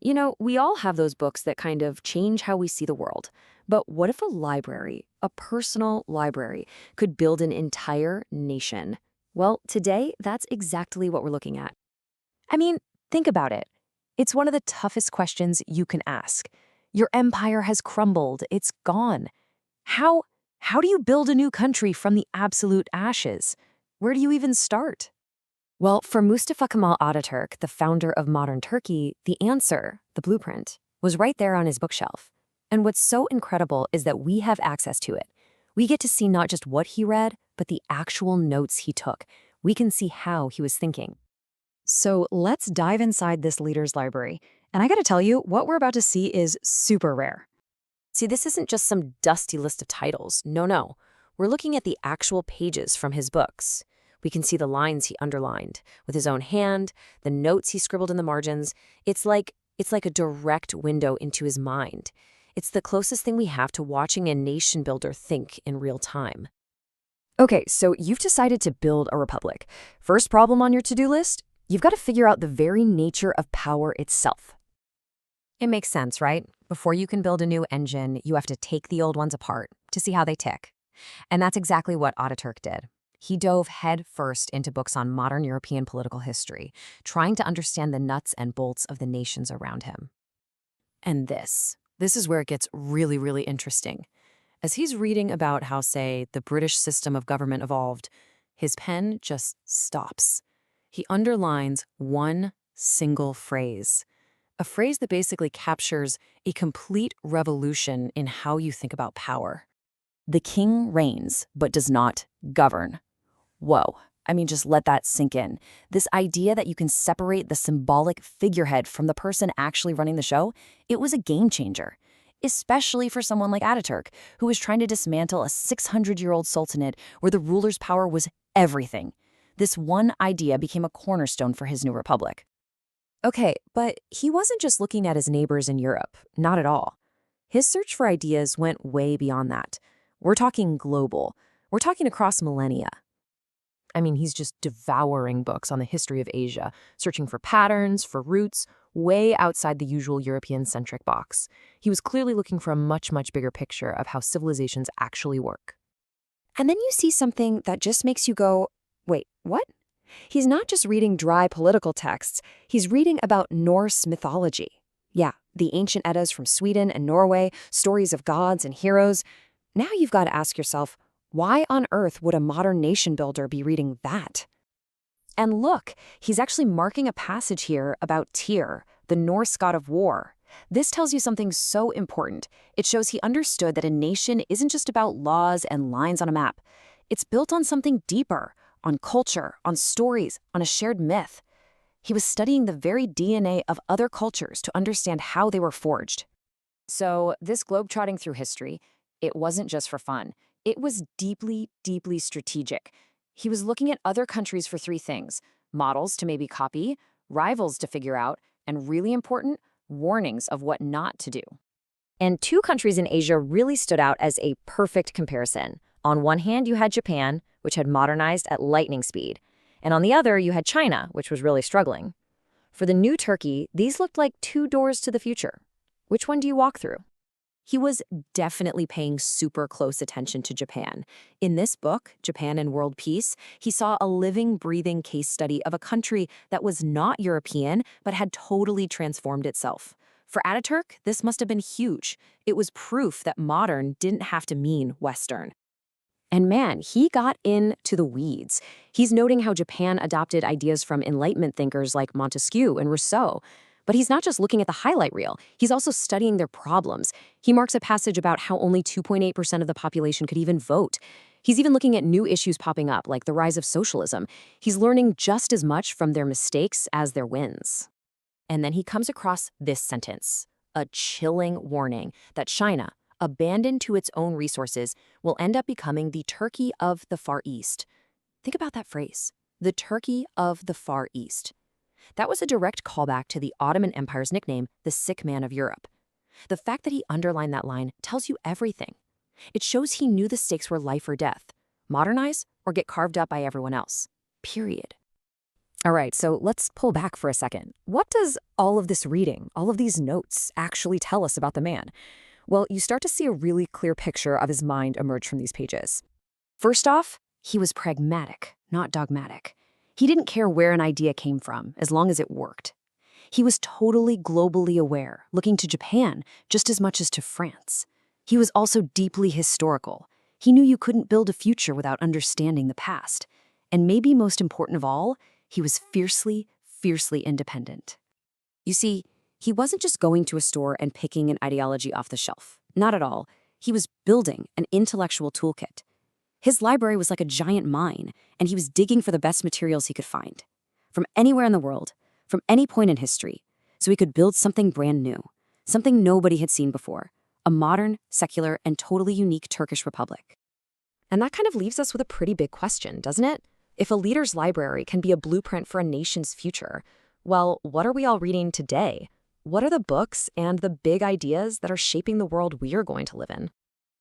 You know, we all have those books that kind of change how we see the world. But what if a library, a personal library, could build an entire nation? Well, today, that's exactly what we're looking at. I mean, think about it. It's one of the toughest questions you can ask. Your empire has crumbled, it's gone. How how do you build a new country from the absolute ashes? Where do you even start? Well, for Mustafa Kemal Atatürk, the founder of modern Turkey, the answer, the blueprint, was right there on his bookshelf. And what's so incredible is that we have access to it. We get to see not just what he read, but the actual notes he took. We can see how he was thinking. So let's dive inside this leader's library. And I gotta tell you, what we're about to see is super rare. See, this isn't just some dusty list of titles. No, no. We're looking at the actual pages from his books. We can see the lines he underlined with his own hand, the notes he scribbled in the margins. It's like a direct window into his mind. It's the closest thing we have to watching a nation builder think in real time. Okay, so you've decided to build a republic. First problem on your to-do list? You've got to figure out the very nature of power itself. It makes sense, right? Before you can build a new engine, you have to take the old ones apart to see how they tick. And that's exactly what Ataturk did. He dove head first into books on modern European political history, trying to understand the nuts and bolts of the nations around him. And this is where it gets really, really interesting. As he's reading about how, say, the British system of government evolved, his pen just stops. He underlines one single phrase, a phrase that basically captures a complete revolution in how you think about power. The king reigns, but does not govern. Whoa. I mean, just let that sink in. This idea that you can separate the symbolic figurehead from the person actually running the show, it was a game changer. Especially for someone like Ataturk, who was trying to dismantle a 600-year-old sultanate where the ruler's power was everything. This one idea became a cornerstone for his new republic. Okay, but he wasn't just looking at his neighbors in Europe. Not at all. His search for ideas went way beyond that. We're talking global. We're talking across millennia. I mean, he's just devouring books on the history of Asia, searching for patterns, for roots, way outside the usual European-centric box. He was clearly looking for a much, much bigger picture of how civilizations actually work. And then you see something that just makes you go, wait, what? He's not just reading dry political texts, he's reading about Norse mythology. Yeah, the ancient Eddas from Sweden and Norway, stories of gods and heroes. Now you've got to ask yourself, why on earth would a modern nation builder be reading that? And look, he's actually marking a passage here about Tyr, the Norse god of war. This tells you something so important. It shows he understood that a nation isn't just about laws and lines on a map. It's built on something deeper, on culture, on stories, on a shared myth. He was studying the very DNA of other cultures to understand how they were forged. So this globetrotting through history, it wasn't just for fun. It was deeply, deeply strategic. He was looking at other countries for three things: models to maybe copy, rivals to figure out, and really important, warnings of what not to do. And two countries in Asia really stood out as a perfect comparison. On one hand, you had Japan, which had modernized at lightning speed. And on the other, you had China, which was really struggling. For the new Turkey, these looked like two doors to the future. Which one do you walk through? He was definitely paying super close attention to Japan. In this book, Japan and World Peace, he saw a living, breathing case study of a country that was not European, but had totally transformed itself. For Ataturk, this must have been huge. It was proof that modern didn't have to mean Western. And man, he got into the weeds. He's noting how Japan adopted ideas from Enlightenment thinkers like Montesquieu and Rousseau. But he's not just looking at the highlight reel, he's also studying their problems. He marks a passage about how only 2.8% of the population could even vote. He's even looking at new issues popping up, like the rise of socialism. He's learning just as much from their mistakes as their wins. And then he comes across this sentence, a chilling warning that China, abandoned to its own resources, will end up becoming the Turkey of the Far East. Think about that phrase, the Turkey of the Far East. That was a direct callback to the Ottoman Empire's nickname, the Sick Man of Europe. The fact that he underlined that line tells you everything. It shows he knew the stakes were life or death, modernize or get carved up by everyone else. Period. All right, so let's pull back for a second. What does all of this reading, all of these notes, actually tell us about the man? Well, you start to see a really clear picture of his mind emerge from these pages. First off, he was pragmatic, not dogmatic. He didn't care where an idea came from, as long as it worked. He was totally globally aware, looking to Japan just as much as to France. He was also deeply historical. He knew you couldn't build a future without understanding the past. And maybe most important of all, he was fiercely, fiercely independent. You see, he wasn't just going to a store and picking an ideology off the shelf. Not at all. He was building an intellectual toolkit. His library was like a giant mine, and he was digging for the best materials he could find. From anywhere in the world, from any point in history, so he could build something brand new, something nobody had seen before, a modern, secular, and totally unique Turkish republic. And that kind of leaves us with a pretty big question, doesn't it? If a leader's library can be a blueprint for a nation's future, well, what are we all reading today? What are the books and the big ideas that are shaping the world we are going to live in?